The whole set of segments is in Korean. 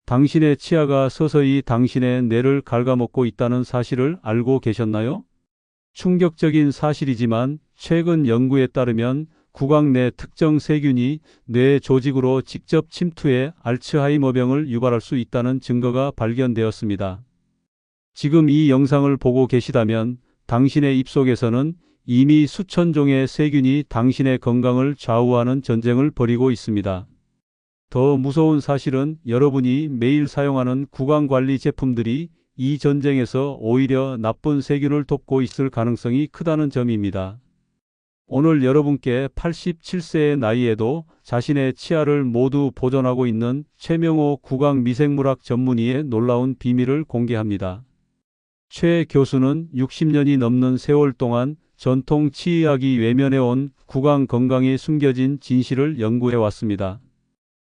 당신의 치아가 서서히 당신의 뇌를 갉아먹고 있다는 사실을 알고 계셨나요? 충격적인 사실이지만 최근 연구에 따르면 구강 내 특정 세균이 뇌 조직으로 직접 침투해 알츠하이머병을 유발할 수 있다는 증거가 발견되었습니다. 지금 이 영상을 보고 계시다면 당신의 입속에서는 이미 수천 종의 세균이 당신의 건강을 좌우하는 전쟁을 벌이고 있습니다. 더 무서운 사실은 여러분이 매일 사용하는 구강관리 제품들이 이 전쟁에서 오히려 나쁜 세균을 돕고 있을 가능성이 크다는 점입니다. 오늘 여러분께 87세의 나이에도 자신의 치아를 모두 보존하고 있는 최명호 구강미생물학 전문의의 놀라운 비밀을 공개합니다. 최 교수는 60년이 넘는 세월 동안 전통 치의학이 외면해온 구강 건강에 숨겨진 진실을 연구해 왔습니다.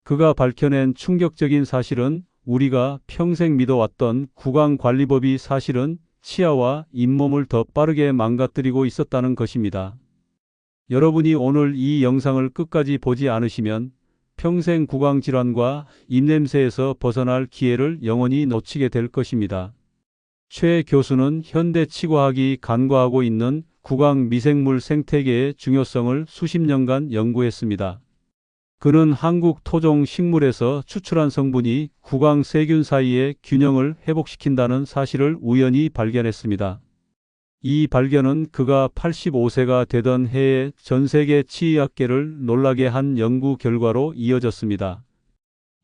그가 밝혀낸 충격적인 사실은 우리가 평생 믿어왔던 구강관리법이 사실은 치아와 잇몸을 더 빠르게 망가뜨리고 있었다는 것입니다. 여러분이 오늘 이 영상을 끝까지 보지 않으시면 평생 구강질환과 입냄새에서 벗어날 기회를 영원히 놓치게 될 것입니다. 최 교수는 현대 치과학이 간과하고 있는 구강 미생물 생태계의 중요성을 수십 년간 연구했습니다. 그는 한국 토종 식물에서 추출한 성분이 구강 세균 사이의 균형을 회복시킨다는 사실을 우연히 발견했습니다. 이 발견은 그가 85세가 되던 해에 전 세계 치의학계를 놀라게 한 연구 결과로 이어졌습니다.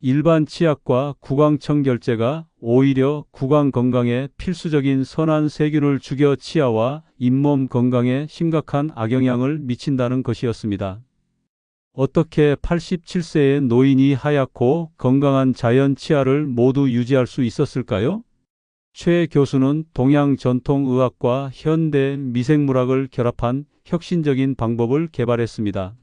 일반 치약과 구강청결제가 오히려 구강 건강에 필수적인 선한 세균을 죽여 치아와 잇몸 건강에 심각한 악영향을 미친다는 것이었습니다. 어떻게 87세의 노인이 하얗고 건강한 자연 치아를 모두 유지할 수 있었을까요? 최 교수는 동양 전통의학과 현대 미생물학을 결합한 혁신적인 방법을 개발했습니다.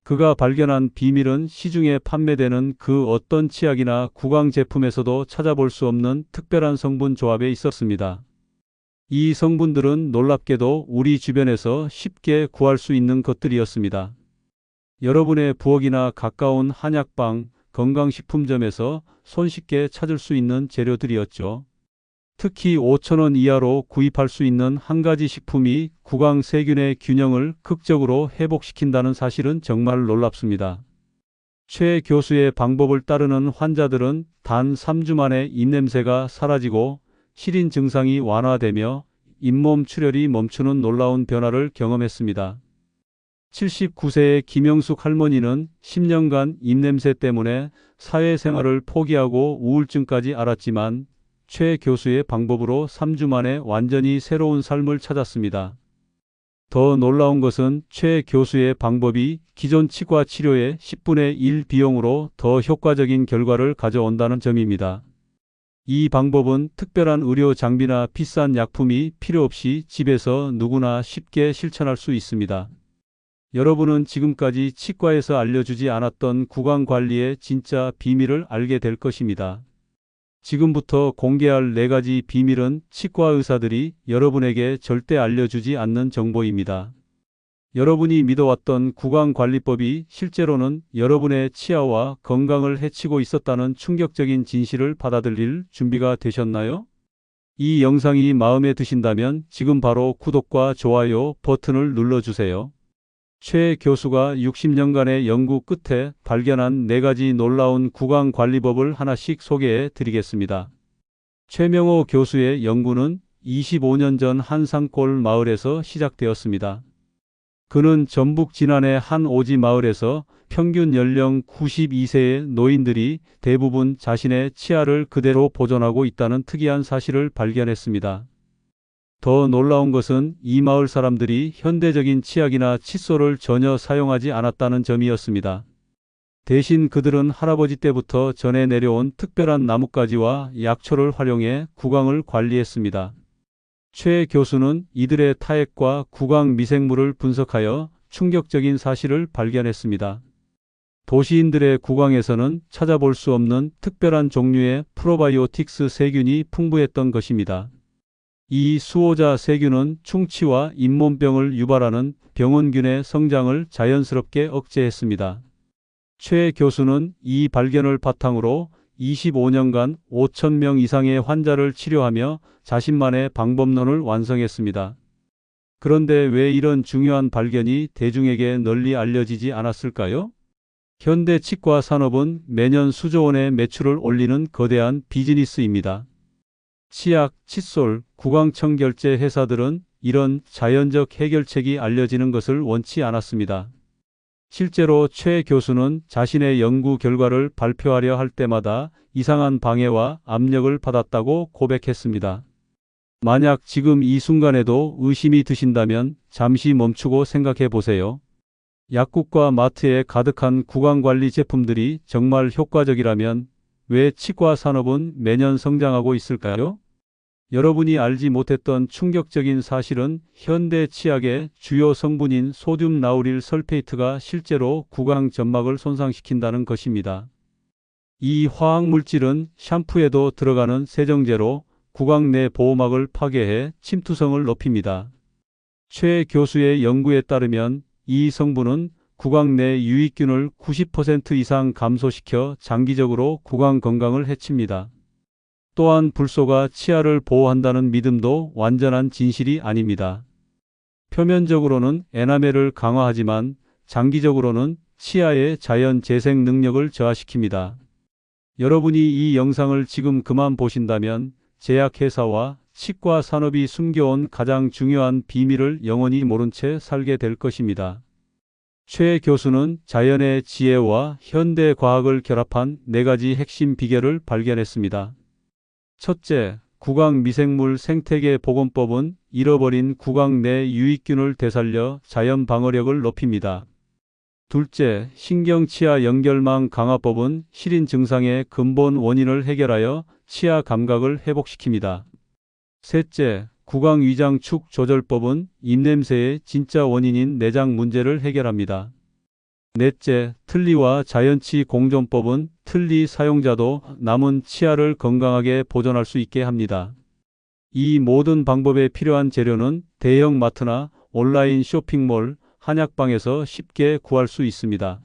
그가 발견한 비밀은 시중에 판매되는 그 어떤 치약이나 구강 제품에서도 찾아볼 수 없는 특별한 성분 조합에 있었습니다. 이 성분들은 놀랍게도 우리 주변에서 쉽게 구할 수 있는 것들이었습니다. 여러분의 부엌이나 가까운 한약방, 건강식품점에서 손쉽게 찾을 수 있는 재료들이었죠. 특히 5,000원 이하로 구입할 수 있는 한 가지 식품이 구강 세균의 균형을 극적으로 회복시킨다는 사실은 정말 놀랍습니다. 최 교수의 방법을 따르는 환자들은 단 3주 만에 입냄새가 사라지고 시린 증상이 완화되며 잇몸 출혈이 멈추는 놀라운 변화를 경험했습니다. 79세의 김영숙 할머니는 10년간 입냄새 때문에 사회생활을 포기하고 우울증까지 앓았지만 최 교수의 방법으로 3주 만에 완전히 새로운 삶을 찾았습니다. 더 놀라운 것은 최 교수의 방법이 기존 치과 치료의 10분의 1 비용으로 더 효과적인 결과를 가져온다는 점입니다. 이 방법은 특별한 의료 장비나 비싼 약품이 필요 없이 집에서 누구나 쉽게 실천할 수 있습니다. 여러분은 지금까지 치과에서 알려주지 않았던 구강 관리의 진짜 비밀을 알게 될 것입니다. 지금부터 공개할 4가지 비밀은 치과 의사들이 여러분에게 절대 알려주지 않는 정보입니다. 여러분이 믿어왔던 구강관리법이 실제로는 여러분의 치아와 건강을 해치고 있었다는 충격적인 진실을 받아들일 준비가 되셨나요? 이 영상이 마음에 드신다면 지금 바로 구독과 좋아요 버튼을 눌러주세요. 최 교수가 60년간의 연구 끝에 발견한 4가지 놀라운 구강관리법을 하나씩 소개해 드리겠습니다. 최명호 교수의 연구는 25년 전 한산골 마을에서 시작되었습니다. 그는 전북 진안의 한 오지 마을에서 평균 연령 92세의 노인들이 대부분 자신의 치아를 그대로 보존하고 있다는 특이한 사실을 발견했습니다. 더 놀라운 것은 이 마을 사람들이 현대적인 치약이나 칫솔을 전혀 사용하지 않았다는 점이었습니다. 대신 그들은 할아버지 때부터 전해 내려온 특별한 나뭇가지와 약초를 활용해 구강을 관리했습니다. 최 교수는 이들의 타액과 구강 미생물을 분석하여 충격적인 사실을 발견했습니다. 도시인들의 구강에서는 찾아볼 수 없는 특별한 종류의 프로바이오틱스 세균이 풍부했던 것입니다. 이 수호자 세균은 충치와 잇몸병을 유발하는 병원균의 성장을 자연스럽게 억제했습니다. 최 교수는 이 발견을 바탕으로 25년간 5,000명 이상의 환자를 치료하며 자신만의 방법론을 완성했습니다. 그런데 왜 이런 중요한 발견이 대중에게 널리 알려지지 않았을까요? 현대 치과 산업은 매년 수조 원의 매출을 올리는 거대한 비즈니스입니다. 치약, 칫솔, 구강청결제 회사들은 이런 자연적 해결책이 알려지는 것을 원치 않았습니다. 실제로 최 교수는 자신의 연구 결과를 발표하려 할 때마다 이상한 방해와 압력을 받았다고 고백했습니다. 만약 지금 이 순간에도 의심이 드신다면 잠시 멈추고 생각해 보세요. 약국과 마트에 가득한 구강관리 제품들이 정말 효과적이라면 왜 치과 산업은 매년 성장하고 있을까요? 여러분이 알지 못했던 충격적인 사실은 현대 치약의 주요 성분인 소듐 나우릴 설페이트가 실제로 구강 점막을 손상시킨다는 것입니다. 이 화학 물질은 샴푸에도 들어가는 세정제로 구강 내 보호막을 파괴해 침투성을 높입니다. 최 교수의 연구에 따르면 이 성분은 구강 내 유익균을 90% 이상 감소시켜 장기적으로 구강 건강을 해칩니다. 또한 불소가 치아를 보호한다는 믿음도 완전한 진실이 아닙니다. 표면적으로는 에나멜을 강화하지만 장기적으로는 치아의 자연 재생 능력을 저하시킵니다. 여러분이 이 영상을 지금 그만 보신다면 제약회사와 치과 산업이 숨겨온 가장 중요한 비밀을 영원히 모른 채 살게 될 것입니다. 최 교수는 자연의 지혜와 현대 과학을 결합한 4가지 핵심 비결을 발견했습니다. 첫째, 구강 미생물 생태계 복원법은 잃어버린 구강 내 유익균을 되살려 자연 방어력을 높입니다. 둘째, 신경치아 연결망 강화법은 시린 증상의 근본 원인을 해결하여 치아 감각을 회복시킵니다. 셋째, 구강 위장축 조절법은 입냄새의 진짜 원인인 내장 문제를 해결합니다. 넷째, 틀니와 자연치 공존법은 틀니 사용자도 남은 치아를 건강하게 보존할 수 있게 합니다. 이 모든 방법에 필요한 재료는 대형 마트나 온라인 쇼핑몰, 한약방에서 쉽게 구할 수 있습니다.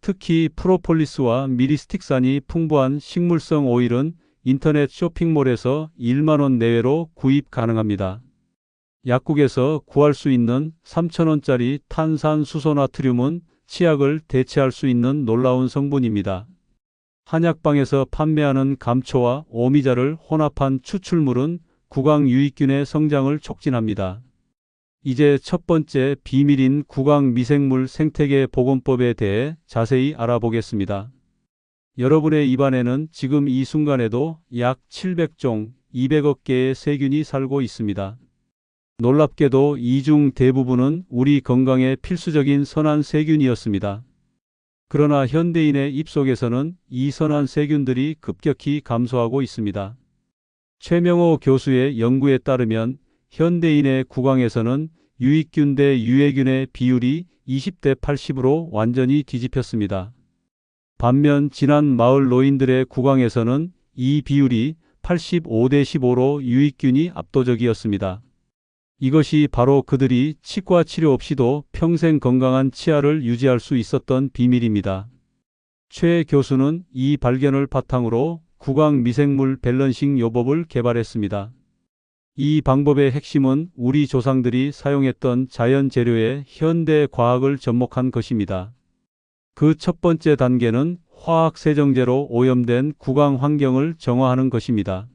특히 프로폴리스와 미리스틱산이 풍부한 식물성 오일은 인터넷 쇼핑몰에서 1만 원 내외로 구입 가능합니다. 약국에서 구할 수 있는 3,000원짜리 탄산수소나트륨은 치약을 대체할 수 있는 놀라운 성분입니다. 한약방에서 판매하는 감초와 오미자를 혼합한 추출물은 구강 유익균의 성장을 촉진합니다. 이제 첫 번째 비밀인 구강 미생물 생태계 복원법에 대해 자세히 알아보겠습니다. 여러분의 입안에는 지금 이 순간에도 약 700종, 200억 개의 세균이 살고 있습니다. 놀랍게도 이 중 대부분은 우리 건강에 필수적인 선한 세균이었습니다. 그러나 현대인의 입속에서는 이 선한 세균들이 급격히 감소하고 있습니다. 최명호 교수의 연구에 따르면 현대인의 구강에서는 유익균 대 유해균의 비율이 20대 80으로 완전히 뒤집혔습니다. 반면 진한 마을 노인들의 구강에서는 이 비율이 85대 15로 유익균이 압도적이었습니다. 이것이 바로 그들이 치과 치료 없이도 평생 건강한 치아를 유지할 수 있었던 비밀입니다. 최 교수는 이 발견을 바탕으로 구강 미생물 밸런싱 요법을 개발했습니다. 이 방법의 핵심은 우리 조상들이 사용했던 자연 재료의 현대 과학을 접목한 것입니다. 그 첫 번째 단계는 화학 세정제로 오염된 구강 환경을 정화하는 것입니다.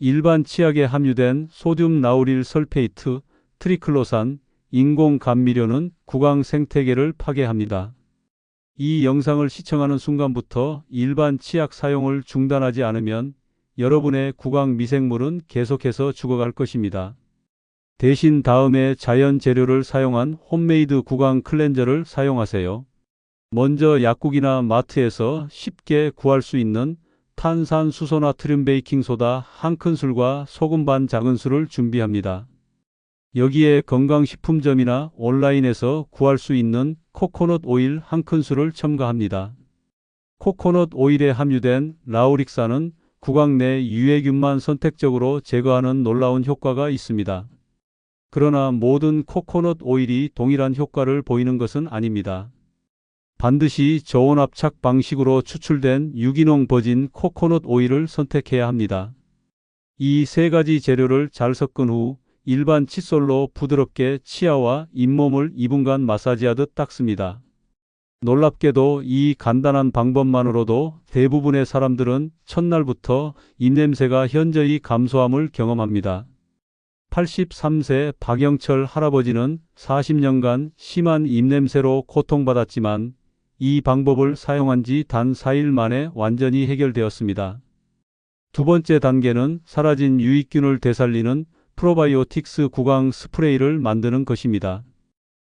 일반 치약에 함유된 소듐 나우릴 설페이트, 트리클로산, 인공 감미료는 구강 생태계를 파괴합니다. 이 영상을 시청하는 순간부터 일반 치약 사용을 중단하지 않으면 여러분의 구강 미생물은 계속해서 죽어갈 것입니다. 대신 다음에 자연 재료를 사용한 홈메이드 구강 클렌저를 사용하세요. 먼저 약국이나 마트에서 쉽게 구할 수 있는 탄산수소나트륨 베이킹소다 1큰술과 소금 반 작은술을 준비합니다. 여기에 건강식품점이나 온라인에서 구할 수 있는 코코넛 오일 1큰술을 첨가합니다. 코코넛 오일에 함유된 라우릭산은 구강 내 유해균만 선택적으로 제거하는 놀라운 효과가 있습니다. 그러나 모든 코코넛 오일이 동일한 효과를 보이는 것은 아닙니다. 반드시 저온압착 방식으로 추출된 유기농 버진 코코넛 오일을 선택해야 합니다. 이 세 가지 재료를 잘 섞은 후 일반 칫솔로 부드럽게 치아와 잇몸을 2분간 마사지하듯 닦습니다. 놀랍게도 이 간단한 방법만으로도 대부분의 사람들은 첫날부터 입냄새가 현저히 감소함을 경험합니다. 83세 박영철 할아버지는 40년간 심한 입냄새로 고통받았지만 이 방법을 사용한 지 단 4일 만에 완전히 해결되었습니다. 두 번째 단계는 사라진 유익균을 되살리는 프로바이오틱스 구강 스프레이를 만드는 것입니다.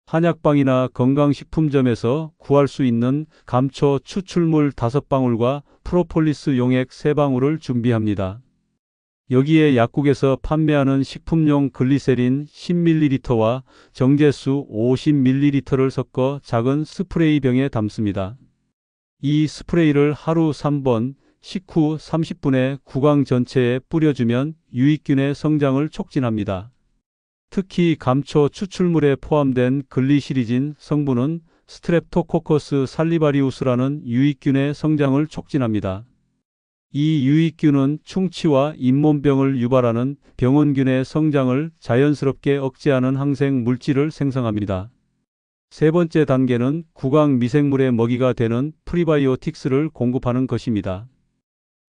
한약방이나 건강식품점에서 구할 수 있는 감초 추출물 5방울과 프로폴리스 용액 3방울을 준비합니다. 여기에 약국에서 판매하는 식품용 글리세린 10ml와 정제수 50ml를 섞어 작은 스프레이 병에 담습니다. 이 스프레이를 하루 3번, 식후 30분에 구강 전체에 뿌려주면 유익균의 성장을 촉진합니다. 특히 감초 추출물에 포함된 글리시리진 성분은 스트랩토코커스 살리바리우스라는 유익균의 성장을 촉진합니다. 이 유익균은 충치와 잇몸병을 유발하는 병원균의 성장을 자연스럽게 억제하는 항생 물질을 생성합니다. 세 번째 단계는 구강 미생물의 먹이가 되는 프리바이오틱스를 공급하는 것입니다.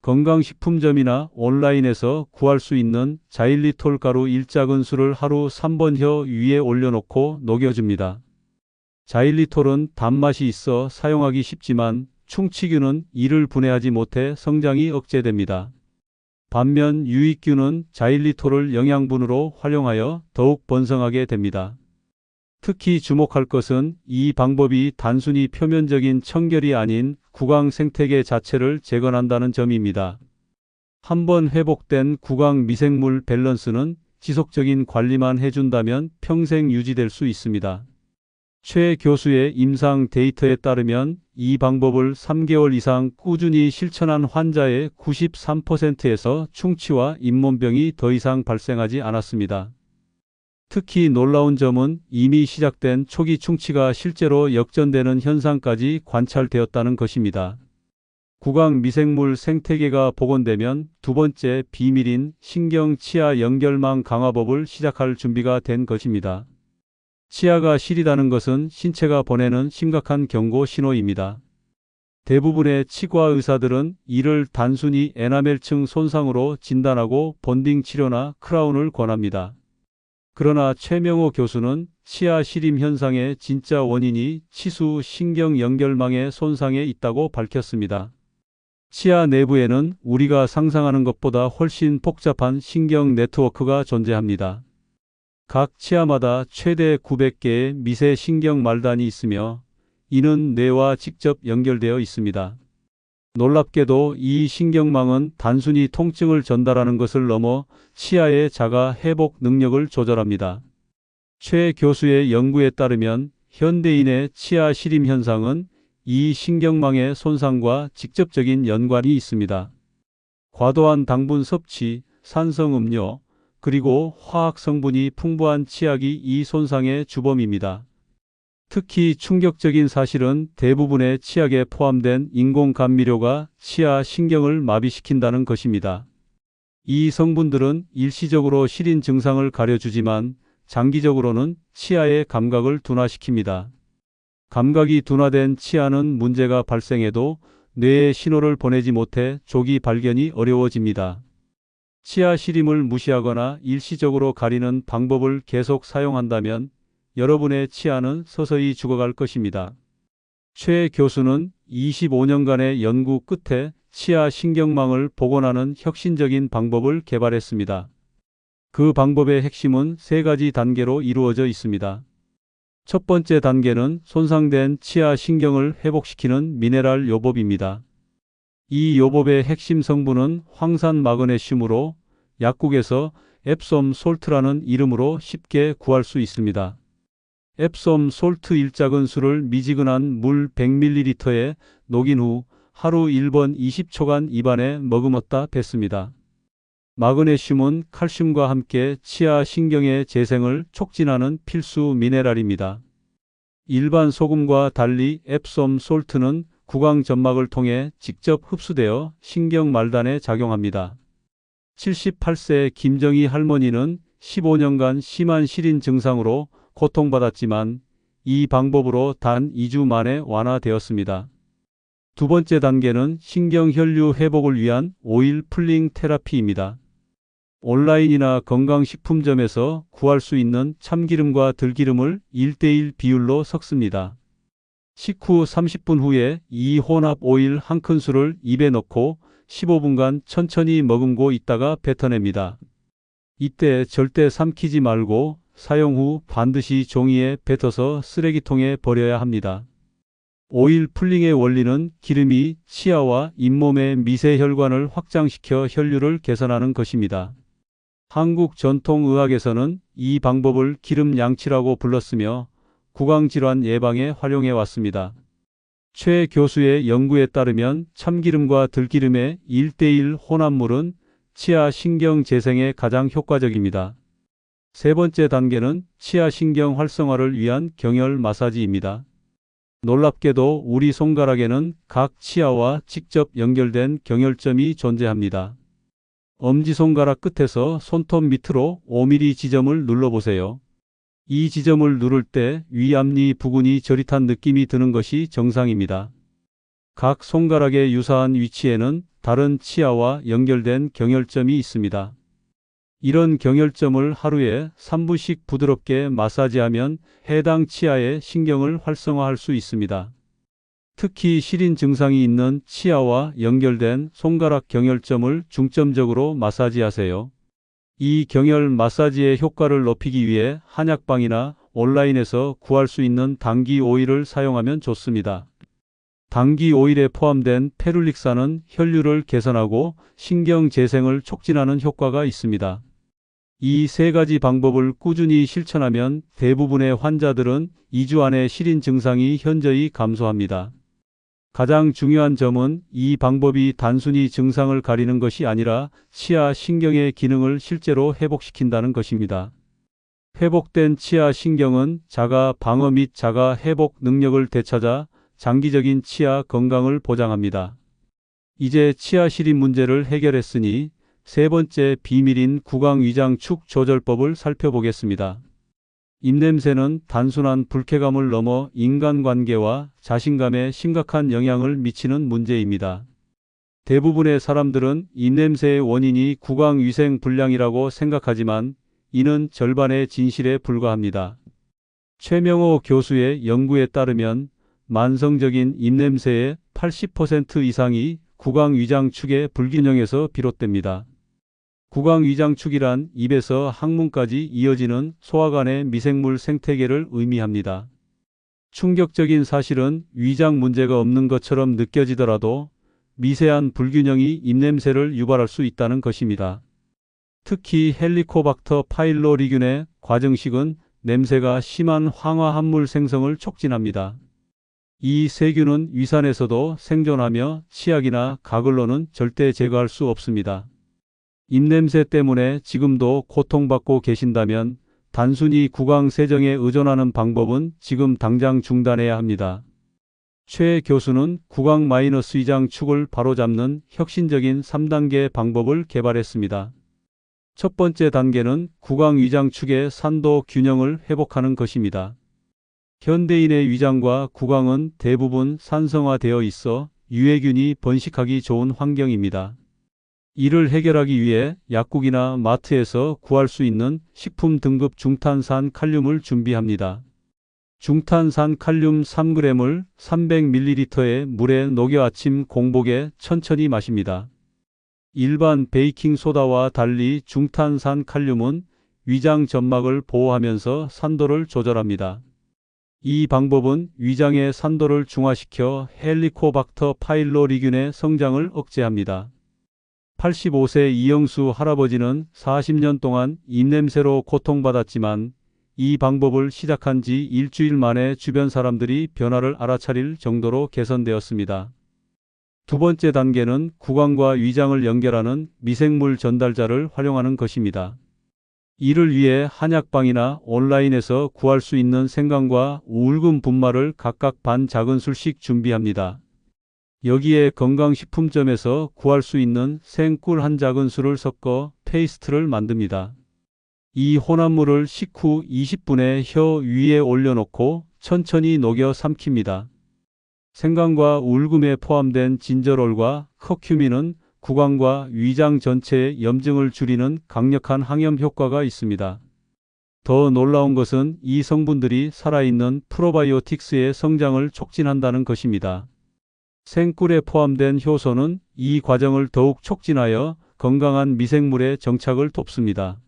건강식품점이나 온라인에서 구할 수 있는 자일리톨 가루 1작은술을 하루 3번 혀 위에 올려놓고 녹여줍니다. 자일리톨은 단맛이 있어 사용하기 쉽지만 충치균은 이를 분해하지 못해 성장이 억제됩니다. 반면 유익균은 자일리톨을 영양분으로 활용하여 더욱 번성하게 됩니다. 특히 주목할 것은 이 방법이 단순히 표면적인 청결이 아닌 구강 생태계 자체를 재건한다는 점입니다. 한번 회복된 구강 미생물 밸런스는 지속적인 관리만 해준다면 평생 유지될 수 있습니다. 최 교수의 임상 데이터에 따르면 이 방법을 3개월 이상 꾸준히 실천한 환자의 93%에서 충치와 잇몸병이 더 이상 발생하지 않았습니다. 특히 놀라운 점은 이미 시작된 초기 충치가 실제로 역전되는 현상까지 관찰되었다는 것입니다. 구강 미생물 생태계가 복원되면 두 번째 비밀인 신경-치아 연결망 강화법을 시작할 준비가 된 것입니다. 치아가 시리다는 것은 신체가 보내는 심각한 경고 신호입니다. 대부분의 치과 의사들은 이를 단순히 에나멜층 손상으로 진단하고 본딩 치료나 크라운을 권합니다. 그러나 최명호 교수는 치아 시림 현상의 진짜 원인이 치수 신경 연결망의 손상에 있다고 밝혔습니다. 치아 내부에는 우리가 상상하는 것보다 훨씬 복잡한 신경 네트워크가 존재합니다. 각 치아마다 최대 900개의 미세 신경 말단이 있으며 이는 뇌와 직접 연결되어 있습니다. 놀랍게도 이 신경망은 단순히 통증을 전달하는 것을 넘어 치아의 자가 회복 능력을 조절합니다. 최 교수의 연구에 따르면 현대인의 치아 시림 현상은 이 신경망의 손상과 직접적인 연관이 있습니다. 과도한 당분 섭취, 산성 음료, 그리고 화학 성분이 풍부한 치약이 이 손상의 주범입니다. 특히 충격적인 사실은 대부분의 치약에 포함된 인공 감미료가 치아 신경을 마비시킨다는 것입니다. 이 성분들은 일시적으로 시린 증상을 가려주지만 장기적으로는 치아의 감각을 둔화시킵니다. 감각이 둔화된 치아는 문제가 발생해도 뇌에 신호를 보내지 못해 조기 발견이 어려워집니다. 치아 시림을 무시하거나 일시적으로 가리는 방법을 계속 사용한다면 여러분의 치아는 서서히 죽어갈 것입니다. 최 교수는 25년간의 연구 끝에 치아 신경망을 복원하는 혁신적인 방법을 개발했습니다. 그 방법의 핵심은 3가지 단계로 이루어져 있습니다. 첫 번째 단계는 손상된 치아 신경을 회복시키는 미네랄 요법입니다. 이 요법의 핵심 성분은 황산 마그네슘으로 약국에서 앱솜 솔트라는 이름으로 쉽게 구할 수 있습니다. 앱솜 솔트 1작은술을 미지근한 물 100ml에 녹인 후 하루 1번 20초간 입안에 머금었다 뱉습니다. 마그네슘은 칼슘과 함께 치아 신경의 재생을 촉진하는 필수 미네랄입니다. 일반 소금과 달리 앱솜 솔트는 구강 점막을 통해 직접 흡수되어 신경 말단에 작용합니다. 78세 김정희 할머니는 15년간 심한 시린 증상으로 고통받았지만 이 방법으로 단 2주 만에 완화되었습니다. 두 번째 단계는 신경혈류 회복을 위한 오일 풀링 테라피입니다. 온라인이나 건강식품점에서 구할 수 있는 참기름과 들기름을 1:1 비율로 섞습니다. 식후 30분 후에 이 혼합 오일 한 큰술을 입에 넣고 15분간 천천히 머금고 있다가 뱉어냅니다. 이때 절대 삼키지 말고 사용 후 반드시 종이에 뱉어서 쓰레기통에 버려야 합니다. 오일 풀링의 원리는 기름이 치아와 잇몸의 미세혈관을 확장시켜 혈류를 개선하는 것입니다. 한국 전통의학에서는 이 방법을 기름 양치라고 불렀으며 구강질환 예방에 활용해 왔습니다. 최 교수의 연구에 따르면 참기름과 들기름의 1:1 혼합물은 치아 신경 재생에 가장 효과적입니다. 세 번째 단계는 치아 신경 활성화를 위한 경혈 마사지입니다. 놀랍게도 우리 손가락에는 각 치아와 직접 연결된 경혈점이 존재합니다. 엄지손가락 끝에서 손톱 밑으로 5mm 지점을 눌러보세요. 이 지점을 누를 때 위앞니 부근이 저릿한 느낌이 드는 것이 정상입니다. 각 손가락의 유사한 위치에는 다른 치아와 연결된 경혈점이 있습니다. 이런 경혈점을 하루에 3분씩 부드럽게 마사지하면 해당 치아의 신경을 활성화할 수 있습니다. 특히 시린 증상이 있는 치아와 연결된 손가락 경혈점을 중점적으로 마사지하세요. 이 경혈 마사지의 효과를 높이기 위해 한약방이나 온라인에서 구할 수 있는 당귀 오일을 사용하면 좋습니다. 당귀 오일에 포함된 페룰릭산은 혈류를 개선하고 신경 재생을 촉진하는 효과가 있습니다. 이 세 가지 방법을 꾸준히 실천하면 대부분의 환자들은 2주 안에 시린 증상이 현저히 감소합니다. 가장 중요한 점은 이 방법이 단순히 증상을 가리는 것이 아니라 치아 신경의 기능을 실제로 회복시킨다는 것입니다. 회복된 치아 신경은 자가 방어 및 자가 회복 능력을 되찾아 장기적인 치아 건강을 보장합니다. 이제 치아 시린 문제를 해결했으니 세 번째 비밀인 구강 위장축 조절법을 살펴보겠습니다. 입냄새는 단순한 불쾌감을 넘어 인간관계와 자신감에 심각한 영향을 미치는 문제입니다. 대부분의 사람들은 입냄새의 원인이 구강위생 불량이라고 생각하지만 이는 절반의 진실에 불과합니다. 최명호 교수의 연구에 따르면 만성적인 입냄새의 80% 이상이 구강위장축의 불균형에서 비롯됩니다. 구강위장축이란 입에서 항문까지 이어지는 소화관의 미생물 생태계를 의미합니다. 충격적인 사실은 위장 문제가 없는 것처럼 느껴지더라도 미세한 불균형이 입냄새를 유발할 수 있다는 것입니다. 특히 헬리코박터 파일로리균의 과정식은 냄새가 심한 황화합물 생성을 촉진합니다. 이 세균은 위산에서도 생존하며 치약이나 가글로는 절대 제거할 수 없습니다. 입냄새 때문에 지금도 고통받고 계신다면 단순히 구강 세정에 의존하는 방법은 지금 당장 중단해야 합니다. 최 교수는 구강 마이너스 위장축을 바로잡는 혁신적인 3단계 방법을 개발했습니다. 첫 번째 단계는 구강 위장축의 산도 균형을 회복하는 것입니다. 현대인의 위장과 구강은 대부분 산성화되어 있어 유해균이 번식하기 좋은 환경입니다. 이를 해결하기 위해 약국이나 마트에서 구할 수 있는 식품 등급 중탄산 칼륨을 준비합니다. 중탄산 칼륨 3g을 300ml의 물에 녹여 아침 공복에 천천히 마십니다. 일반 베이킹소다와 달리 중탄산 칼륨은 위장 점막을 보호하면서 산도를 조절합니다. 이 방법은 위장의 산도를 중화시켜 헬리코박터 파일로리균의 성장을 억제합니다. 85세 이영수 할아버지는 40년 동안 입냄새로 고통받았지만 이 방법을 시작한 지 일주일 만에 주변 사람들이 변화를 알아차릴 정도로 개선되었습니다. 두 번째 단계는 구강과 위장을 연결하는 미생물 전달자를 활용하는 것입니다. 이를 위해 한약방이나 온라인에서 구할 수 있는 생강과 우울금 분말을 각각 반 작은술씩 준비합니다. 여기에 건강식품점에서 구할 수 있는 생꿀 한 작은술을 섞어 페이스트를 만듭니다. 이 혼합물을 식후 20분에 혀 위에 올려놓고 천천히 녹여 삼킵니다. 생강과 우울금에 포함된 진저롤과 커큐민은 구강과 위장 전체의 염증을 줄이는 강력한 항염 효과가 있습니다. 더 놀라운 것은 이 성분들이 살아있는 프로바이오틱스의 성장을 촉진한다는 것입니다. 생꿀에 포함된 효소는 이 과정을 더욱 촉진하여 건강한 미생물의 정착을 돕습니다.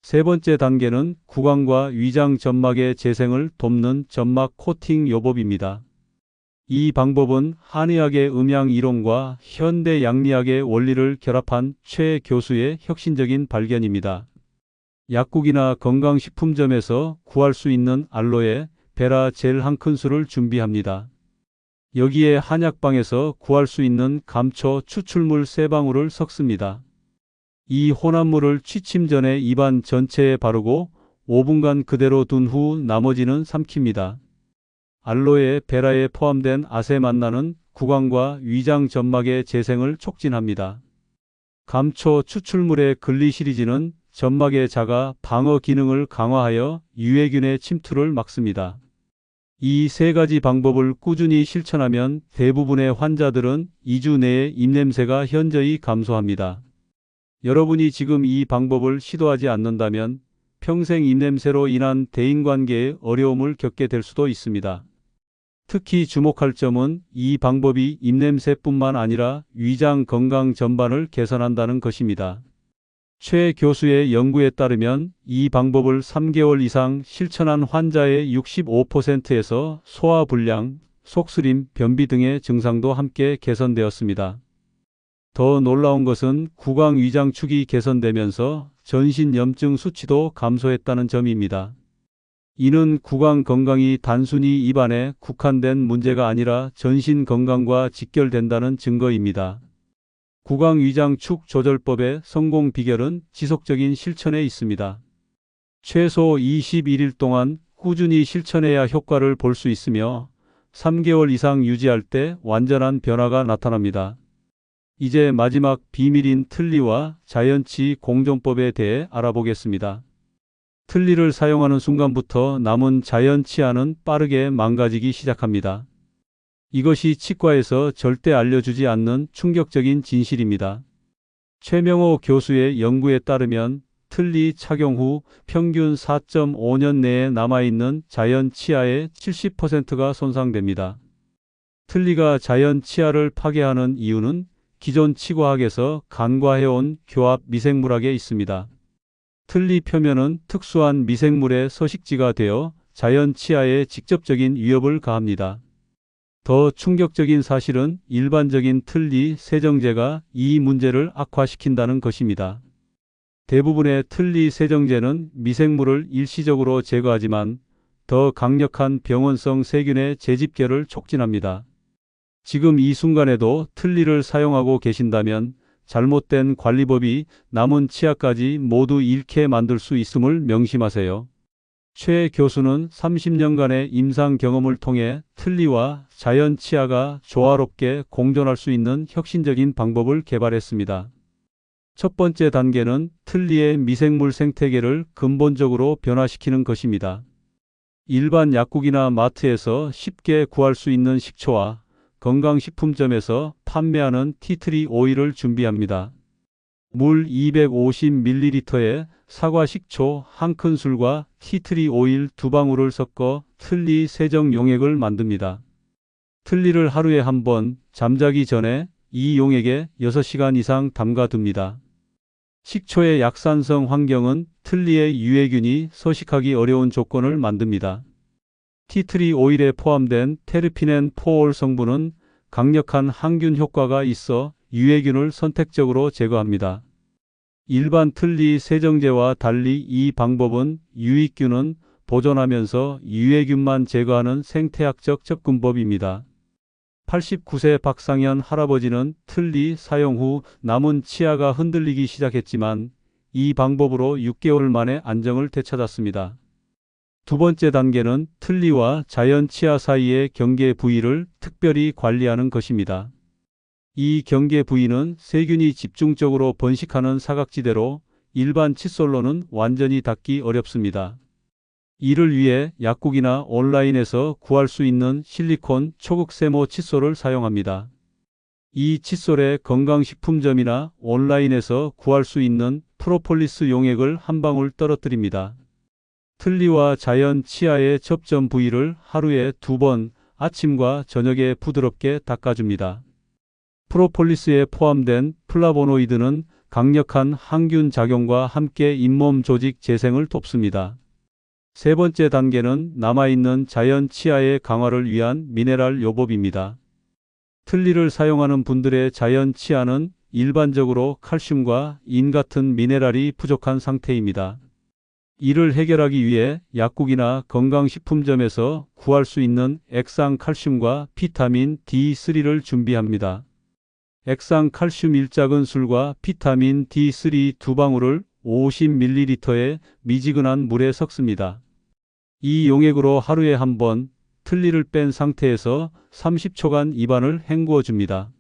세 번째 단계는 구강과 위장 점막의 재생을 돕는 점막 코팅 요법입니다. 이 방법은 한의학의 음양 이론과 현대 양리학의 원리를 결합한 최 교수의 혁신적인 발견입니다. 약국이나 건강식품점에서 구할 수 있는 알로에 베라 젤 한 큰술을 준비합니다. 여기에 한약방에서 구할 수 있는 감초 추출물 3방울을 섞습니다. 이 혼합물을 취침 전에 입안 전체에 바르고 5분간 그대로 둔 후 나머지는 삼킵니다. 알로에 베라에 포함된 아세만나는 구강과 위장 점막의 재생을 촉진합니다. 감초 추출물의 글리시리진은 점막의 자가 방어 기능을 강화하여 유해균의 침투를 막습니다. 이 3가지 방법을 꾸준히 실천하면 대부분의 환자들은 2주 내에 입냄새가 현저히 감소합니다. 여러분이 지금 이 방법을 시도하지 않는다면 평생 입냄새로 인한 대인관계에 어려움을 겪게 될 수도 있습니다. 특히 주목할 점은 이 방법이 입냄새뿐만 아니라 위장 건강 전반을 개선한다는 것입니다. 최 교수의 연구에 따르면 이 방법을 3개월 이상 실천한 환자의 65%에서 소화불량, 속쓰림, 변비 등의 증상도 함께 개선되었습니다. 더 놀라운 것은 구강 위장축이 개선되면서 전신 염증 수치도 감소했다는 점입니다. 이는 구강 건강이 단순히 입안에 국한된 문제가 아니라 전신 건강과 직결된다는 증거입니다. 구강 위장축 조절법의 성공 비결은 지속적인 실천에 있습니다. 최소 21일 동안 꾸준히 실천해야 효과를 볼 수 있으며 3개월 이상 유지할 때 완전한 변화가 나타납니다. 이제 마지막 비밀인 틀니와 자연치 공존법에 대해 알아보겠습니다. 틀니를 사용하는 순간부터 남은 자연치아는 빠르게 망가지기 시작합니다. 이것이 치과에서 절대 알려주지 않는 충격적인 진실입니다. 최명호 교수의 연구에 따르면 틀니 착용 후 평균 4.5년 내에 남아있는 자연치아의 70%가 손상됩니다. 틀니가 자연치아를 파괴하는 이유는 기존 치과학에서 간과해온 교합 미생물학에 있습니다. 틀니 표면은 특수한 미생물의 서식지가 되어 자연 치아에 직접적인 위협을 가합니다. 더 충격적인 사실은 일반적인 틀니 세정제가 이 문제를 악화시킨다는 것입니다. 대부분의 틀니 세정제는 미생물을 일시적으로 제거하지만 더 강력한 병원성 세균의 재집결을 촉진합니다. 지금 이 순간에도 틀니를 사용하고 계신다면 잘못된 관리법이 남은 치아까지 모두 잃게 만들 수 있음을 명심하세요. 최 교수는 30년간의 임상 경험을 통해 틀니와 자연 치아가 조화롭게 공존할 수 있는 혁신적인 방법을 개발했습니다. 첫 번째 단계는 틀니의 미생물 생태계를 근본적으로 변화시키는 것입니다. 일반 약국이나 마트에서 쉽게 구할 수 있는 식초와 건강식품점에서 판매하는 티트리 오일을 준비합니다. 물 250ml에 사과 식초 1큰술과 티트리 오일 2방울을 섞어 틀니 세정 용액을 만듭니다. 틀니를 하루에 한 번 잠자기 전에 이 용액에 6시간 이상 담가둡니다. 식초의 약산성 환경은 틀니의 유해균이 서식하기 어려운 조건을 만듭니다. 티트리 오일에 포함된 테르피넨 포올 성분은 강력한 항균 효과가 있어 유해균을 선택적으로 제거합니다. 일반 틀니 세정제와 달리 이 방법은 유익균은 보존하면서 유해균만 제거하는 생태학적 접근법입니다. 89세 박상현 할아버지는 틀니 사용 후 남은 치아가 흔들리기 시작했지만 이 방법으로 6개월 만에 안정을 되찾았습니다. 두 번째 단계는 틀니와 자연 치아 사이의 경계 부위를 특별히 관리하는 것입니다. 이 경계 부위는 세균이 집중적으로 번식하는 사각지대로 일반 칫솔로는 완전히 닦기 어렵습니다. 이를 위해 약국이나 온라인에서 구할 수 있는 실리콘 초극 세모 칫솔을 사용합니다. 이 칫솔에 건강식품점이나 온라인에서 구할 수 있는 프로폴리스 용액을 한 방울 떨어뜨립니다. 틀니와 자연 치아의 접점 부위를 하루에 2번 아침과 저녁에 부드럽게 닦아줍니다. 프로폴리스에 포함된 플라보노이드는 강력한 항균 작용과 함께 잇몸 조직 재생을 돕습니다. 세 번째 단계는 남아있는 자연 치아의 강화를 위한 미네랄 요법입니다. 틀니를 사용하는 분들의 자연 치아는 일반적으로 칼슘과 인 같은 미네랄이 부족한 상태입니다. 이를 해결하기 위해 약국이나 건강식품점에서 구할 수 있는 액상 칼슘과 비타민 D3를 준비합니다. 액상 칼슘 1작은술과 비타민 D3 2방울을 50ml의 미지근한 물에 섞습니다. 이 용액으로 하루에 한 번 틀니를 뺀 상태에서 30초간 입안을 헹구어 줍니다.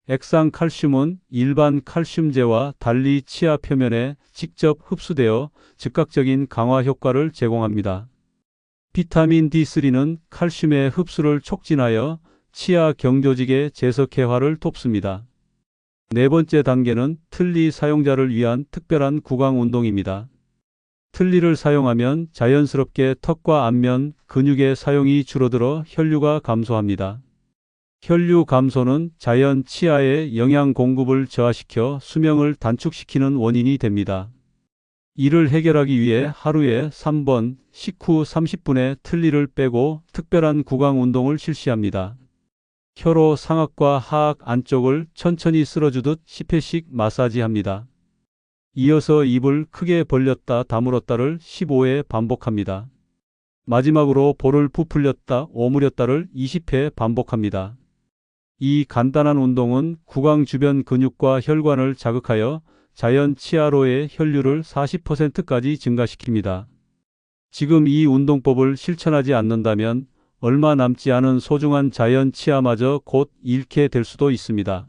액상 칼슘은 일반 칼슘제와 달리 치아 표면에 직접 흡수되어 즉각적인 강화 효과를 제공합니다. 비타민 D3는 칼슘의 흡수를 촉진하여 치아 경조직의 재석회화를 돕습니다. 네 번째 단계는 틀니 사용자를 위한 특별한 구강 운동입니다. 틀니를 사용하면 자연스럽게 턱과 안면 근육의 사용이 줄어들어 혈류가 감소합니다. 혈류 감소는 자연 치아의 영양 공급을 저하시켜 수명을 단축시키는 원인이 됩니다. 이를 해결하기 위해 하루에 3번 식후 30분에 틀니를 빼고 특별한 구강 운동을 실시합니다. 혀로 상악과 하악 안쪽을 천천히 쓸어주듯 10회씩 마사지합니다. 이어서 입을 크게 벌렸다 다물었다를 15회 반복합니다. 마지막으로 볼을 부풀렸다 오므렸다를 20회 반복합니다. 이 간단한 운동은 구강 주변 근육과 혈관을 자극하여 자연 치아로의 혈류를 40%까지 증가시킵니다. 지금 이 운동법을 실천하지 않는다면 얼마 남지 않은 소중한 자연 치아마저 곧 잃게 될 수도 있습니다.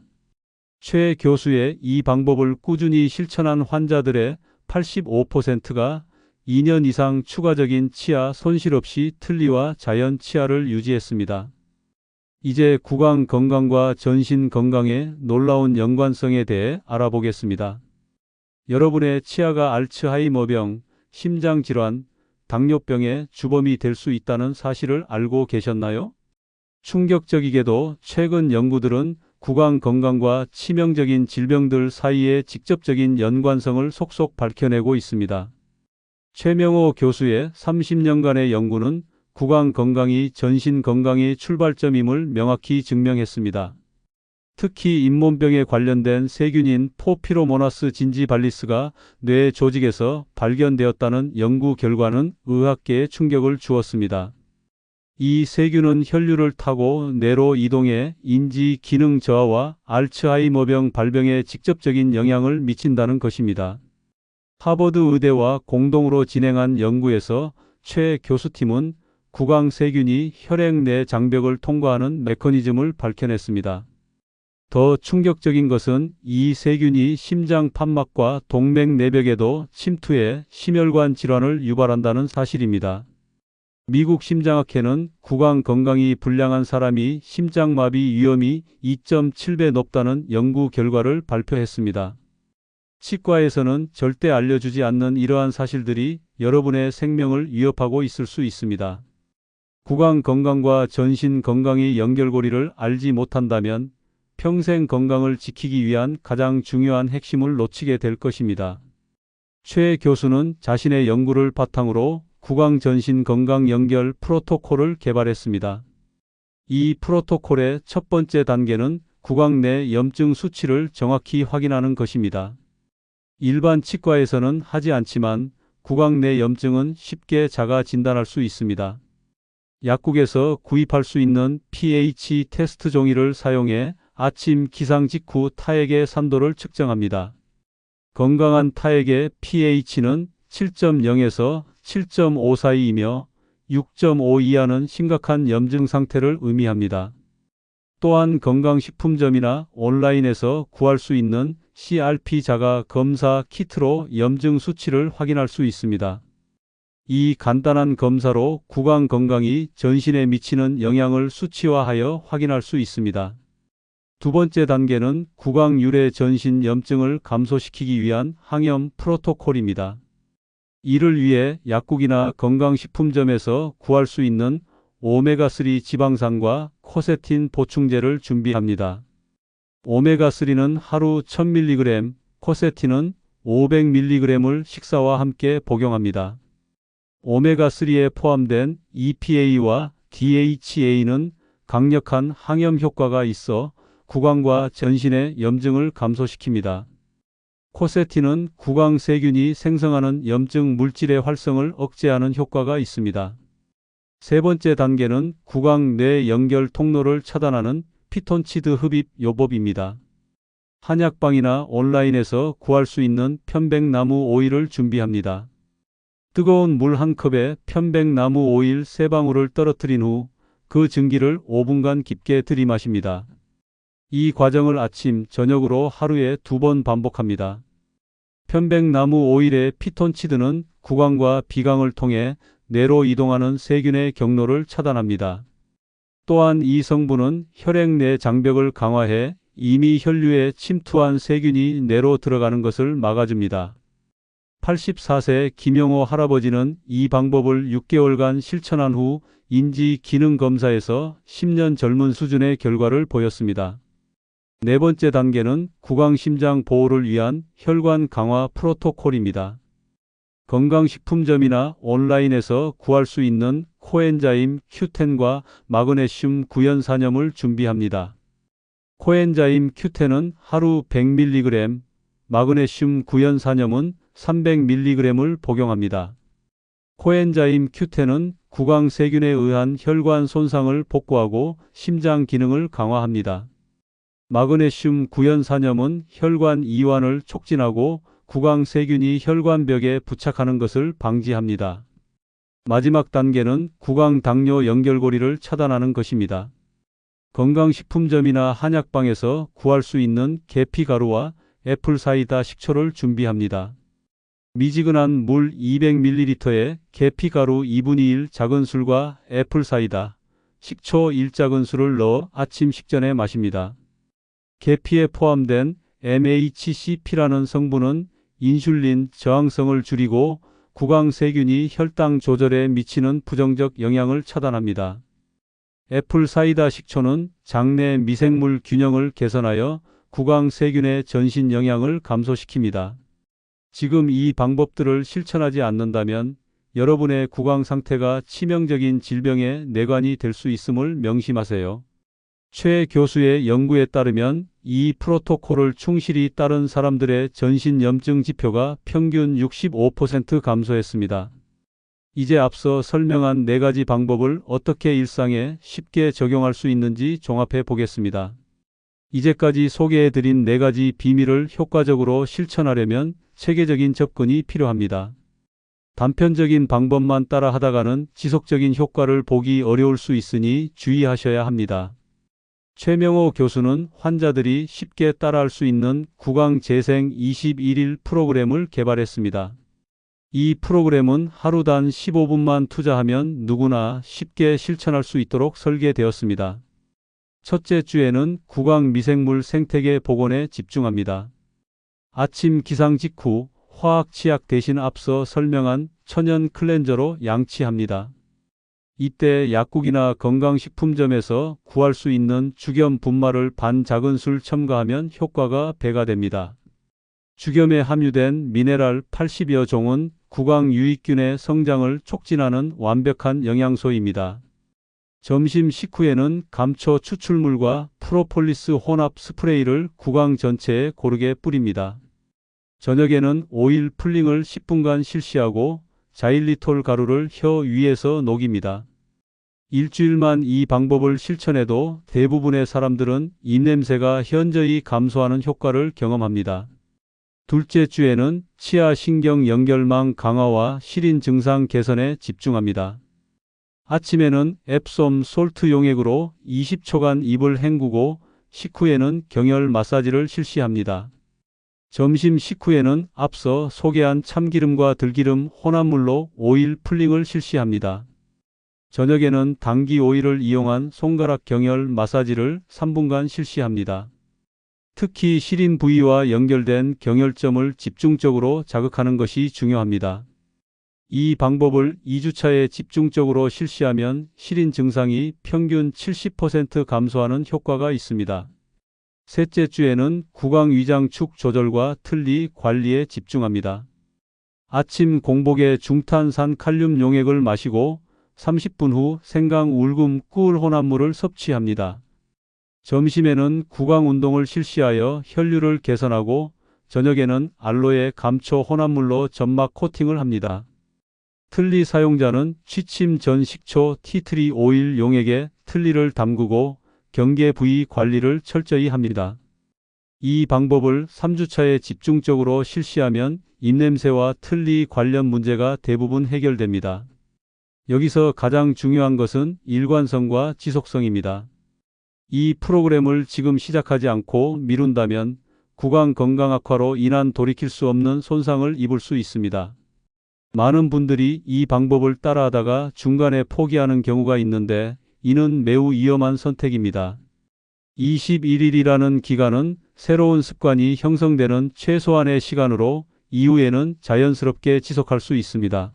최 교수의 이 방법을 꾸준히 실천한 환자들의 85%가 2년 이상 추가적인 치아 손실 없이 틀니와 자연 치아를 유지했습니다. 이제 구강 건강과 전신 건강의 놀라운 연관성에 대해 알아보겠습니다. 여러분의 치아가 알츠하이머병, 심장질환, 당뇨병의 주범이 될 수 있다는 사실을 알고 계셨나요? 충격적이게도 최근 연구들은 구강 건강과 치명적인 질병들 사이의 직접적인 연관성을 속속 밝혀내고 있습니다. 최명호 교수의 30년간의 연구는 구강 건강이 전신 건강의 출발점임을 명확히 증명했습니다. 특히 잇몸병에 관련된 세균인 포피로모나스 진지발리스가 뇌 조직에서 발견되었다는 연구 결과는 의학계에 충격을 주었습니다. 이 세균은 혈류를 타고 뇌로 이동해 인지 기능 저하와 알츠하이머병 발병에 직접적인 영향을 미친다는 것입니다. 하버드 의대와 공동으로 진행한 연구에서 최 교수팀은 구강 세균이 혈액 내 장벽을 통과하는 메커니즘을 밝혀냈습니다. 더 충격적인 것은 이 세균이 심장 판막과 동맥 내벽에도 침투해 심혈관 질환을 유발한다는 사실입니다. 미국 심장학회는 구강 건강이 불량한 사람이 심장마비 위험이 2.7배 높다는 연구 결과를 발표했습니다. 치과에서는 절대 알려주지 않는 이러한 사실들이 여러분의 생명을 위협하고 있을 수 있습니다. 구강 건강과 전신 건강의 연결고리를 알지 못한다면 평생 건강을 지키기 위한 가장 중요한 핵심을 놓치게 될 것입니다. 최 교수는 자신의 연구를 바탕으로 구강 전신 건강 연결 프로토콜을 개발했습니다. 이 프로토콜의 첫 번째 단계는 구강 내 염증 수치를 정확히 확인하는 것입니다. 일반 치과에서는 하지 않지만 구강 내 염증은 쉽게 자가 진단할 수 있습니다. 약국에서 구입할 수 있는 pH 테스트 종이를 사용해 아침 기상 직후 타액의 산도를 측정합니다. 건강한 타액의 pH는 7.0에서 7.5 사이이며 6.5 이하는 심각한 염증 상태를 의미합니다. 또한 건강식품점이나 온라인에서 구할 수 있는 CRP 자가 검사 키트로 염증 수치를 확인할 수 있습니다. 이 간단한 검사로 구강 건강이 전신에 미치는 영향을 수치화하여 확인할 수 있습니다. 두 번째 단계는 구강 유래 전신 염증을 감소시키기 위한 항염 프로토콜입니다. 이를 위해 약국이나 건강식품점에서 구할 수 있는 오메가3 지방산과 코세틴 보충제를 준비합니다. 오메가3는 하루 1000mg, 코세틴은 500mg을 식사와 함께 복용합니다. 오메가3에 포함된 EPA와 DHA는 강력한 항염 효과가 있어 구강과 전신의 염증을 감소시킵니다. 코세틴은 구강 세균이 생성하는 염증 물질의 활성을 억제하는 효과가 있습니다. 세 번째 단계는 구강 내 연결 통로를 차단하는 피톤치드 흡입 요법입니다. 한약방이나 온라인에서 구할 수 있는 편백나무 오일을 준비합니다. 뜨거운 물 한 컵에 편백나무 오일 3방울을 떨어뜨린 후 그 증기를 5분간 깊게 들이마십니다. 이 과정을 아침, 저녁으로 하루에 2번 반복합니다. 편백나무 오일의 피톤치드는 구강과 비강을 통해 뇌로 이동하는 세균의 경로를 차단합니다. 또한 이 성분은 혈액 내 장벽을 강화해 이미 혈류에 침투한 세균이 뇌로 들어가는 것을 막아줍니다. 84세 김영호 할아버지는 이 방법을 6개월간 실천한 후 인지 기능 검사에서 10년 젊은 수준의 결과를 보였습니다. 네 번째 단계는 구강 심장 보호를 위한 혈관 강화 프로토콜입니다. 건강식품점이나 온라인에서 구할 수 있는 코엔자임 Q10과 마그네슘 구연산염을 준비합니다. 코엔자임 Q10은 하루 100mg, 마그네슘 구연산염은 300mg을 복용합니다. 코엔자임 Q10은 구강 세균에 의한 혈관 손상을 복구하고 심장 기능을 강화합니다. 마그네슘 구연산염은 혈관 이완을 촉진하고 구강 세균이 혈관벽에 부착하는 것을 방지합니다. 마지막 단계는 구강 당뇨 연결고리를 차단하는 것입니다. 건강식품점이나 한약방에서 구할 수 있는 계피가루와 애플사이다 식초를 준비합니다. 미지근한 물 200ml에 계피가루 2분의 1 작은술과 애플사이다, 식초 1작은술을 넣어 아침 식전에 마십니다. 계피에 포함된 MHCP라는 성분은 인슐린 저항성을 줄이고 구강 세균이 혈당 조절에 미치는 부정적 영향을 차단합니다. 애플 사이다 식초는 장내 미생물 균형을 개선하여 구강 세균의 전신 영향을 감소시킵니다. 지금 이 방법들을 실천하지 않는다면 여러분의 구강 상태가 치명적인 질병의 내관이 될 수 있음을 명심하세요. 최 교수의 연구에 따르면 이 프로토콜을 충실히 따른 사람들의 전신 염증 지표가 평균 65% 감소했습니다. 이제 앞서 설명한 4가지 방법을 어떻게 일상에 쉽게 적용할 수 있는지 종합해 보겠습니다. 이제까지 소개해드린 4가지 비밀을 효과적으로 실천하려면 체계적인 접근이 필요합니다. 단편적인 방법만 따라 하다가는 지속적인 효과를 보기 어려울 수 있으니 주의하셔야 합니다. 최명호 교수는 환자들이 쉽게 따라할 수 있는 구강재생 21일 프로그램을 개발했습니다. 이 프로그램은 하루 단 15분만 투자하면 누구나 쉽게 실천할 수 있도록 설계되었습니다. 첫째 주에는 구강 미생물 생태계 복원에 집중합니다. 아침 기상 직후 화학 치약 대신 앞서 설명한 천연 클렌저로 양치합니다. 이때 약국이나 건강식품점에서 구할 수 있는 죽염 분말을 반 작은술 첨가하면 효과가 배가 됩니다. 죽염에 함유된 미네랄 80여 종은 구강 유익균의 성장을 촉진하는 완벽한 영양소입니다. 점심 식후에는 감초 추출물과 프로폴리스 혼합 스프레이를 구강 전체에 고르게 뿌립니다. 저녁에는 오일 풀링을 10분간 실시하고 자일리톨 가루를 혀 위에서 녹입니다. 일주일만 이 방법을 실천해도 대부분의 사람들은 입냄새가 현저히 감소하는 효과를 경험합니다. 둘째 주에는 치아 신경 연결망 강화와 시린 증상 개선에 집중합니다. 아침에는 앱솜 솔트 용액으로 20초간 입을 헹구고 식후에는 경혈 마사지를 실시합니다. 점심 식후에는 앞서 소개한 참기름과 들기름 혼합물로 오일 풀링을 실시합니다. 저녁에는 당귀 오일을 이용한 손가락 경혈 마사지를 3분간 실시합니다. 특히 시린 부위와 연결된 경혈점을 집중적으로 자극하는 것이 중요합니다. 이 방법을 2주차에 집중적으로 실시하면 시린 증상이 평균 70% 감소하는 효과가 있습니다. 셋째 주에는 구강 위장축 조절과 틀니 관리에 집중합니다. 아침 공복에 중탄산 칼륨 용액을 마시고 30분 후 생강 울금 꿀 혼합물을 섭취합니다. 점심에는 구강 운동을 실시하여 혈류를 개선하고 저녁에는 알로에 감초 혼합물로 점막 코팅을 합니다. 틀니 사용자는 취침 전 식초 티트리 오일 용액에 틀니를 담그고 경계 부위 관리를 철저히 합니다. 이 방법을 3주차에 집중적으로 실시하면 입냄새와 틀니 관련 문제가 대부분 해결됩니다. 여기서 가장 중요한 것은 일관성과 지속성입니다. 이 프로그램을 지금 시작하지 않고 미룬다면 구강 건강 악화로 인한 돌이킬 수 없는 손상을 입을 수 있습니다. 많은 분들이 이 방법을 따라하다가 중간에 포기하는 경우가 있는데 이는 매우 위험한 선택입니다. 21일이라는 기간은 새로운 습관이 형성되는 최소한의 시간으로 이후에는 자연스럽게 지속할 수 있습니다.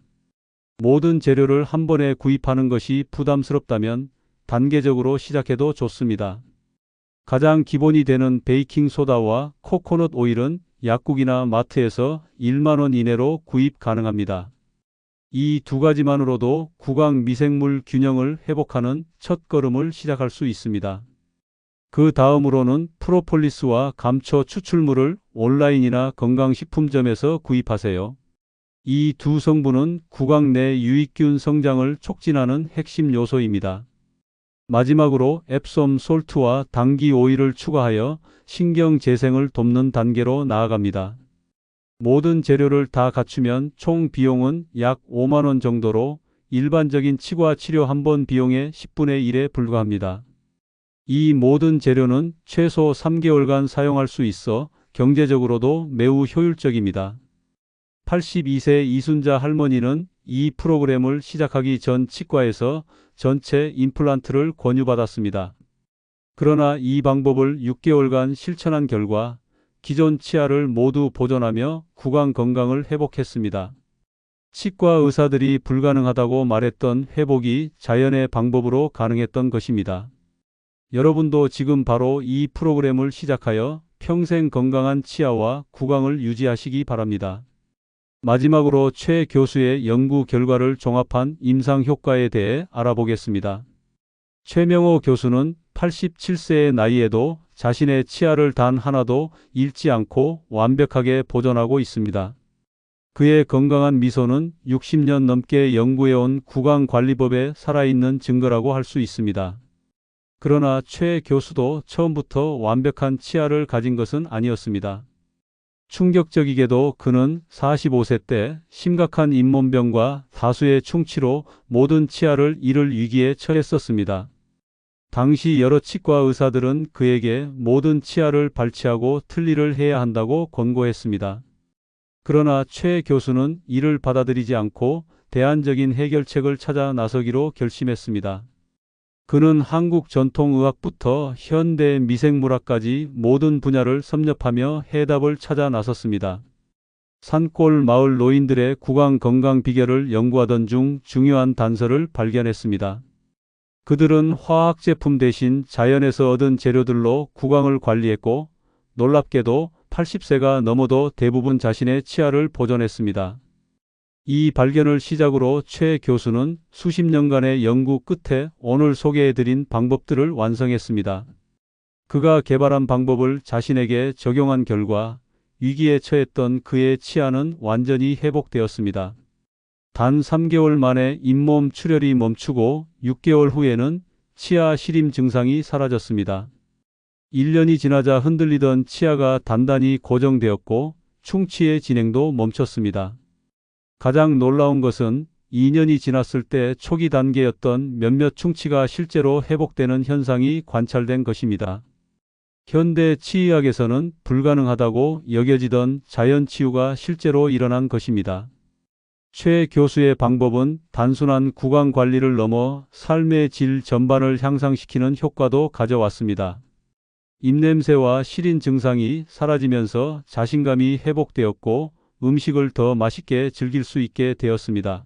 모든 재료를 한 번에 구입하는 것이 부담스럽다면 단계적으로 시작해도 좋습니다. 가장 기본이 되는 베이킹 소다와 코코넛 오일은 약국이나 마트에서 1만 원 이내로 구입 가능합니다. 이 두 가지만으로도 구강 미생물 균형을 회복하는 첫걸음을 시작할 수 있습니다. 그 다음으로는 프로폴리스와 감초 추출물을 온라인이나 건강식품점에서 구입하세요. 이 두 성분은 구강 내 유익균 성장을 촉진하는 핵심 요소입니다. 마지막으로 앱솜 솔트와 당귀 오일을 추가하여 신경 재생을 돕는 단계로 나아갑니다. 모든 재료를 다 갖추면 총 비용은 약 5만 원 정도로 일반적인 치과 치료 한 번 비용의 10분의 1에 불과합니다. 이 모든 재료는 최소 3개월간 사용할 수 있어 경제적으로도 매우 효율적입니다. 82세 이순자 할머니는 이 프로그램을 시작하기 전 치과에서 전체 임플란트를 권유받았습니다. 그러나 이 방법을 6개월간 실천한 결과 기존 치아를 모두 보존하며 구강 건강을 회복했습니다. 치과 의사들이 불가능하다고 말했던 회복이 자연의 방법으로 가능했던 것입니다. 여러분도 지금 바로 이 프로그램을 시작하여 평생 건강한 치아와 구강을 유지하시기 바랍니다. 마지막으로 최 교수의 연구 결과를 종합한 임상 효과에 대해 알아보겠습니다. 최명호 교수는 87세의 나이에도 자신의 치아를 단 하나도 잃지 않고 완벽하게 보존하고 있습니다. 그의 건강한 미소는 60년 넘게 연구해온 구강관리법의 살아있는 증거라고 할 수 있습니다. 그러나 최 교수도 처음부터 완벽한 치아를 가진 것은 아니었습니다. 충격적이게도 그는 45세 때 심각한 잇몸병과 다수의 충치로 모든 치아를 잃을 위기에 처했었습니다. 당시 여러 치과 의사들은 그에게 모든 치아를 발치하고 틀니를 해야 한다고 권고했습니다. 그러나 최 교수는 이를 받아들이지 않고 대안적인 해결책을 찾아 나서기로 결심했습니다. 그는 한국 전통의학부터 현대 미생물학까지 모든 분야를 섭렵하며 해답을 찾아 나섰습니다. 산골 마을 노인들의 구강 건강 비결을 연구하던 중 중요한 단서를 발견했습니다. 그들은 화학 제품 대신 자연에서 얻은 재료들로 구강을 관리했고 놀랍게도 80세가 넘어도 대부분 자신의 치아를 보존했습니다. 이 발견을 시작으로 최 교수는 수십 년간의 연구 끝에 오늘 소개해드린 방법들을 완성했습니다. 그가 개발한 방법을 자신에게 적용한 결과 위기에 처했던 그의 치아는 완전히 회복되었습니다. 단 3개월 만에 잇몸 출혈이 멈추고 6개월 후에는 치아 시림 증상이 사라졌습니다. 1년이 지나자 흔들리던 치아가 단단히 고정되었고 충치의 진행도 멈췄습니다. 가장 놀라운 것은 2년이 지났을 때 초기 단계였던 몇몇 충치가 실제로 회복되는 현상이 관찰된 것입니다. 현대 치의학에서는 불가능하다고 여겨지던 자연치유가 실제로 일어난 것입니다. 최 교수의 방법은 단순한 구강 관리를 넘어 삶의 질 전반을 향상시키는 효과도 가져왔습니다. 입냄새와 시린 증상이 사라지면서 자신감이 회복되었고 음식을 더 맛있게 즐길 수 있게 되었습니다.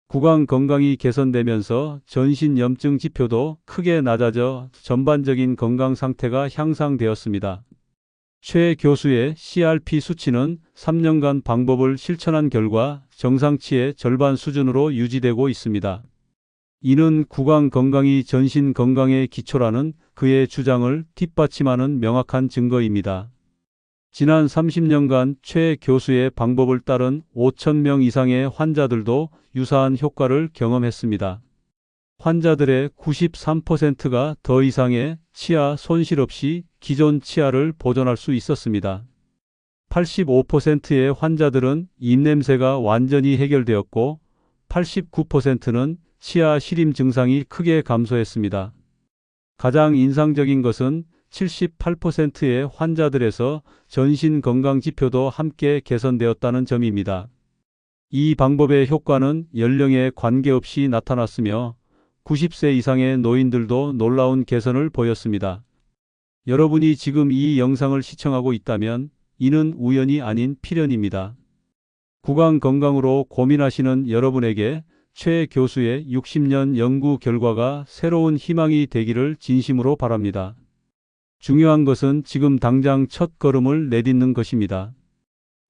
구강 건강이 개선되면서 전신 염증 지표도 크게 낮아져 전반적인 건강 상태가 향상되었습니다. 최 교수의 CRP 수치는 3년간 방법을 실천한 결과 정상치의 절반 수준으로 유지되고 있습니다. 이는 구강 건강이 전신 건강의 기초라는 그의 주장을 뒷받침하는 명확한 증거입니다. 지난 30년간 최 교수의 방법을 따른 5,000명 이상의 환자들도 유사한 효과를 경험했습니다. 환자들의 93%가 더 이상의 치아 손실 없이 기존 치아를 보존할 수 있었습니다. 85%의 환자들은 입냄새가 완전히 해결되었고 89%는 치아 시림 증상이 크게 감소했습니다. 가장 인상적인 것은 78%의 환자들에서 전신 건강 지표도 함께 개선되었다는 점입니다. 이 방법의 효과는 연령에 관계없이 나타났으며 90세 이상의 노인들도 놀라운 개선을 보였습니다. 여러분이 지금 이 영상을 시청하고 있다면 이는 우연이 아닌 필연입니다. 구강 건강으로 고민하시는 여러분에게 최 교수의 60년 연구 결과가 새로운 희망이 되기를 진심으로 바랍니다. 중요한 것은 지금 당장 첫 걸음을 내딛는 것입니다.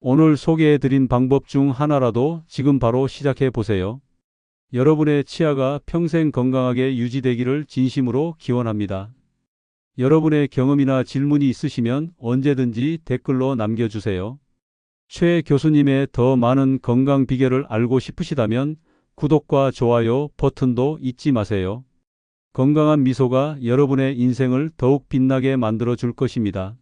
오늘 소개해드린 방법 중 하나라도 지금 바로 시작해 보세요. 여러분의 치아가 평생 건강하게 유지되기를 진심으로 기원합니다. 여러분의 경험이나 질문이 있으시면 언제든지 댓글로 남겨주세요. 최 교수님의 더 많은 건강 비결을 알고 싶으시다면 구독과 좋아요 버튼도 잊지 마세요. 건강한 미소가 여러분의 인생을 더욱 빛나게 만들어 줄 것입니다.